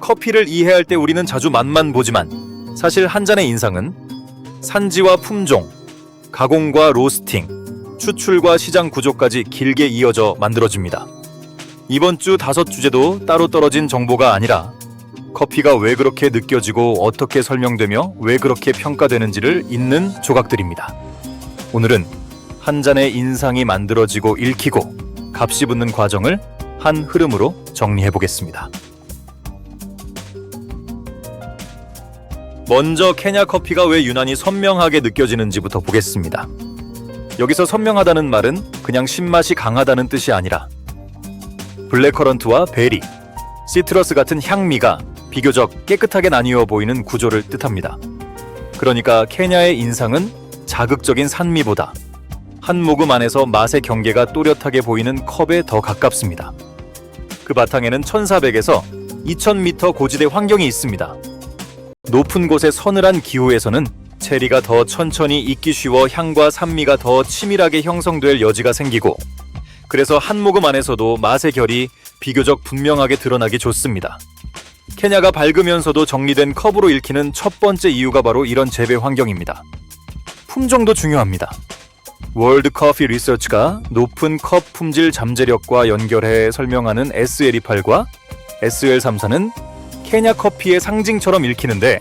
커피를 이해할 때 우리는 자주 맛만 보지만 사실 한 잔의 인상은 산지와 품종, 가공과 로스팅, 추출과 시장 구조까지 길게 이어져 만들어집니다. 이번 주 5주제도 따로 떨어진 정보가 아니라 커피가 왜 그렇게 느껴지고 어떻게 설명되며 왜 그렇게 평가되는지를 잇는 조각들입니다. 오늘은 한 잔의 인상이 만들어지고 읽히고 값이 붙는 과정을 한 흐름으로 정리해보겠습니다. 먼저 케냐 커피가 왜 유난히 선명하게 느껴지는지부터 보겠습니다. 여기서 선명하다는 말은 그냥 신맛이 강하다는 뜻이 아니라 블랙커런트와 베리, 시트러스 같은 향미가 비교적 깨끗하게 나뉘어 보이는 구조를 뜻합니다. 그러니까 케냐의 인상은 자극적인 산미보다 한 모금 안에서 맛의 경계가 또렷하게 보이는 컵에 더 가깝습니다. 그 바탕에는 1400에서 2000m 고지대 환경이 있습니다. 높은 곳의 서늘한 기후에서는 체리가 더 천천히 익기 쉬워 향과 산미가 더 치밀하게 형성될 여지가 생기고, 그래서 한 모금 안에서도 맛의 결이 비교적 분명하게 드러나기 좋습니다. 케냐가 밝으면서도 정리된 컵으로 읽히는 첫 번째 이유가 바로 이런 재배 환경입니다. 품종도 중요합니다. 월드 커피 리서치가 높은 컵 품질 잠재력과 연결해 설명하는 SL28과 SL34는 케냐 커피의 상징처럼 읽히는데,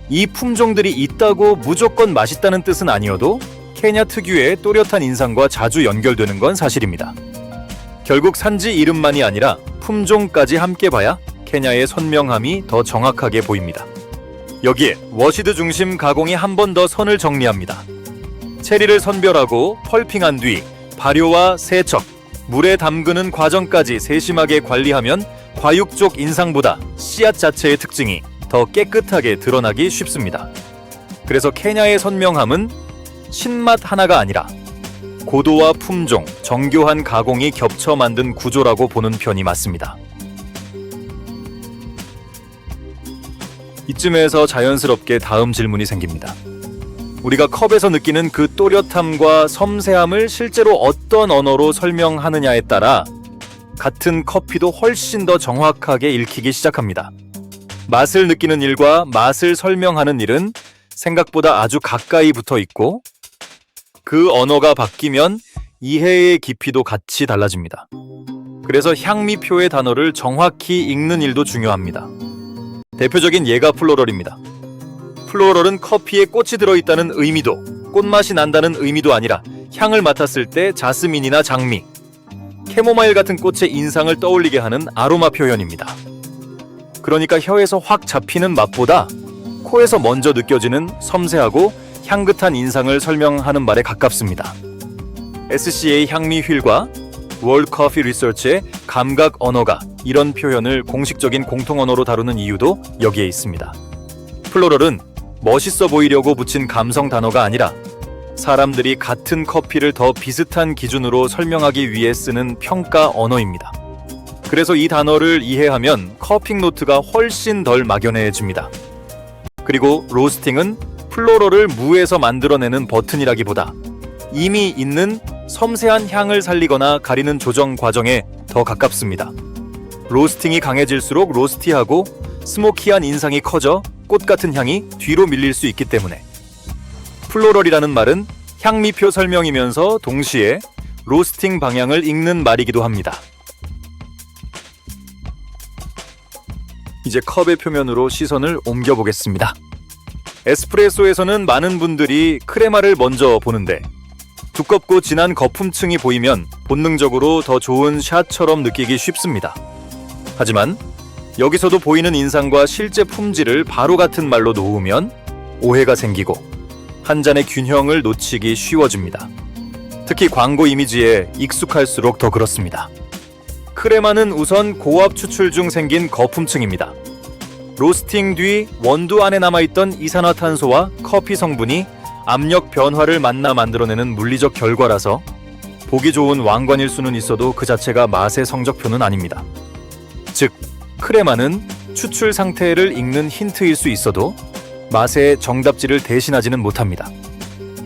이 품종들이 있다고 무조건 맛있다는 뜻은 아니어도 케냐 특유의 또렷한 인상과 자주 연결되는 건 사실입니다. 결국 산지 이름만이 아니라 품종까지 함께 봐야 케냐의 선명함이 더 정확하게 보입니다. 여기에 워시드 중심 가공이 한 번 더 선을 정리합니다. 체리를 선별하고 펄핑한 뒤 발효와 세척, 물에 담그는 과정까지 세심하게 관리하면 과육 쪽 인상보다 씨앗 자체의 특징이 더 깨끗하게 드러나기 쉽습니다. 그래서 케냐의 선명함은 신맛 하나가 아니라 고도와 품종, 정교한 가공이 겹쳐 만든 구조라고 보는 편이 맞습니다. 이쯤에서 자연스럽게 다음 질문이 생깁니다. 우리가 컵에서 느끼는 그 또렷함과 섬세함을 실제로 어떤 언어로 설명하느냐에 따라 같은 커피도 훨씬 더 정확하게 읽히기 시작합니다. 맛을 느끼는 일과 맛을 설명하는 일은 생각보다 아주 가까이 붙어 있고, 그 언어가 바뀌면 이해의 깊이도 같이 달라집니다. 그래서 향미표의 단어를 정확히 읽는 일도 중요합니다. 대표적인 예가 플로럴입니다. 플로럴은 커피에 꽃이 들어있다는 의미도, 꽃맛이 난다는 의미도 아니라 향을 맡았을 때 자스민이나 장미, 캐모마일 같은 꽃의 인상을 떠올리게 하는 아로마 표현입니다. 그러니까 혀에서 확 잡히는 맛보다 코에서 먼저 느껴지는 섬세하고 향긋한 인상을 설명하는 말에 가깝습니다. SCA 향미 휠과 월드 커피 리서치의 감각 언어가 이런 표현을 공식적인 공통 언어로 다루는 이유도 여기에 있습니다. 플로럴은 멋있어 보이려고 붙인 감성 단어가 아니라 사람들이 같은 커피를 더 비슷한 기준으로 설명하기 위해 쓰는 평가 언어입니다. 그래서 이 단어를 이해하면 커핑 노트가 훨씬 덜 막연해집니다. 그리고 로스팅은 플로럴을 무에서 만들어내는 버튼이라기보다 이미 있는 섬세한 향을 살리거나 가리는 조정 과정에 더 가깝습니다. 로스팅이 강해질수록 로스티하고 스모키한 인상이 커져 꽃 같은 향이 뒤로 밀릴 수 있기 때문에 플로럴이라는 말은 향미표 설명이면서 동시에 로스팅 방향을 읽는 말이기도 합니다. 이제 컵의 표면으로 시선을 옮겨보겠습니다. 에스프레소에서는 많은 분들이 크레마를 먼저 보는데, 두껍고 진한 거품층이 보이면 본능적으로 더 좋은 샷처럼 느끼기 쉽습니다. 하지만 여기서도 보이는 인상과 실제 품질을 바로 같은 말로 놓으면 오해가 생기고 한 잔의 균형을 놓치기 쉬워집니다. 특히 광고 이미지에 익숙할수록 더 그렇습니다. 크레마는 우선 고압 추출 중 생긴 거품층입니다. 로스팅 뒤 원두 안에 남아있던 이산화탄소와 커피 성분이 압력 변화를 만나 만들어내는 물리적 결과라서 보기 좋은 왕관일 수는 있어도 그 자체가 맛의 성적표는 아닙니다. 즉, 크레마는 추출 상태를 읽는 힌트일 수 있어도 맛의 정답지를 대신하지는 못합니다.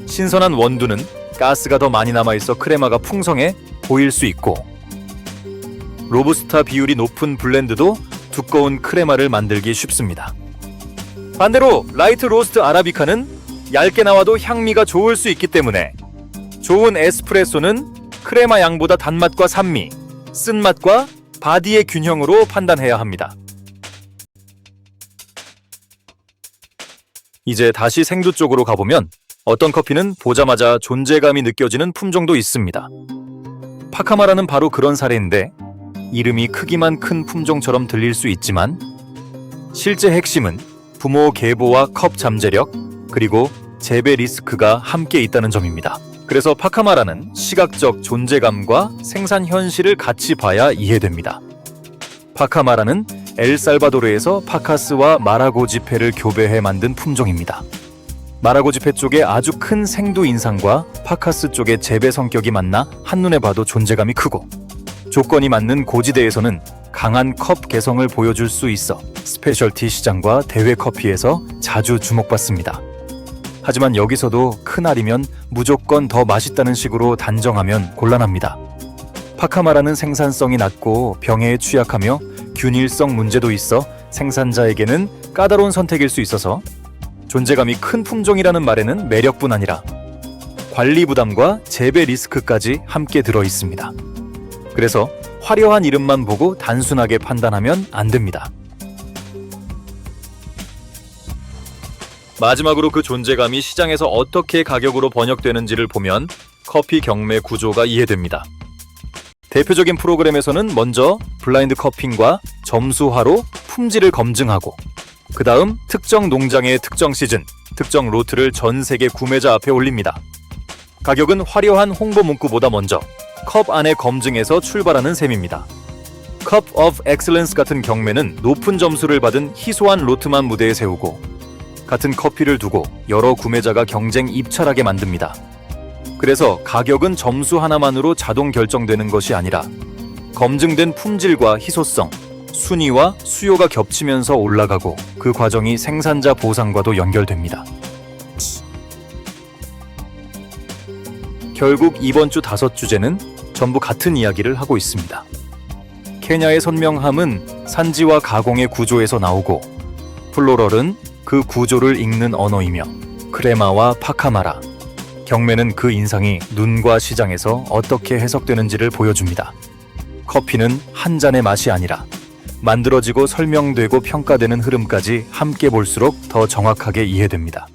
신선한 원두는 가스가 더 많이 남아있어 크레마가 풍성해 보일 수 있고, 로부스타 비율이 높은 블렌드도 두꺼운 크레마를 만들기 쉽습니다. 반대로 라이트 로스트 아라비카는 얇게 나와도 향미가 좋을 수 있기 때문에 좋은 에스프레소는 크레마 양보다 단맛과 산미, 쓴맛과 바디의 균형으로 판단해야 합니다. 이제 다시 생두 쪽으로 가보면 어떤 커피는 보자마자 존재감이 느껴지는 품종도 있습니다. 파카마라는 바로 그런 사례인데 이름이 크기만 큰 품종처럼 들릴 수 있지만 실제 핵심은 부모 계보와 컵 잠재력 그리고 재배 리스크가 함께 있다는 점입니다. 그래서 파카마라는 시각적 존재감과 생산 현실을 같이 봐야 이해됩니다. 파카마라는 엘살바도르에서 파카스와 마라고지페를 교배해 만든 품종입니다. 마라고지페 쪽에 아주 큰 생두 인상과 파카스 쪽의 재배 성격이 만나 한눈에 봐도 존재감이 크고 조건이 맞는 고지대에서는 강한 컵 개성을 보여줄 수 있어 스페셜티 시장과 대회 커피에서 자주 주목받습니다. 하지만 여기서도 큰 알이면 무조건 더 맛있다는 식으로 단정하면 곤란합니다. 파카마라는 생산성이 낮고 병해에 취약하며 균일성 문제도 있어 생산자에게는 까다로운 선택일 수 있어서 존재감이 큰 품종이라는 말에는 매력뿐 아니라 관리 부담과 재배 리스크까지 함께 들어 있습니다. 그래서 화려한 이름만 보고 단순하게 판단하면 안 됩니다. 마지막으로 그 존재감이 시장에서 어떻게 가격으로 번역되는지를 보면 커피 경매 구조가 이해됩니다. 대표적인 프로그램에서는 먼저 블라인드 커핑과 점수화로 품질을 검증하고 그 다음 특정 농장의 특정 시즌, 특정 로트를 전 세계 구매자 앞에 올립니다. 가격은 화려한 홍보 문구보다 먼저 컵 안의 검증에서 출발하는 셈입니다. 컵 오브 엑셀런스 같은 경매는 높은 점수를 받은 희소한 로트만 무대에 세우고 같은 커피를 두고 여러 구매자가 경쟁 입찰하게 만듭니다. 그래서 가격은 점수 하나만으로 자동 결정되는 것이 아니라 검증된 품질과 희소성, 순위와 수요가 겹치면서 올라가고 그 과정이 생산자 보상과도 연결됩니다. 결국 이번 주 5주제는 전부 같은 이야기를 하고 있습니다. 케냐의 선명함은 산지와 가공의 구조에서 나오고 플로럴은 그 구조를 읽는 언어이며 크레마와 파카마라, 경매는 그 인상이 눈과 시장에서 어떻게 해석되는지를 보여줍니다. 커피는 한 잔의 맛이 아니라 만들어지고 설명되고 평가되는 흐름까지 함께 볼수록 더 정확하게 이해됩니다.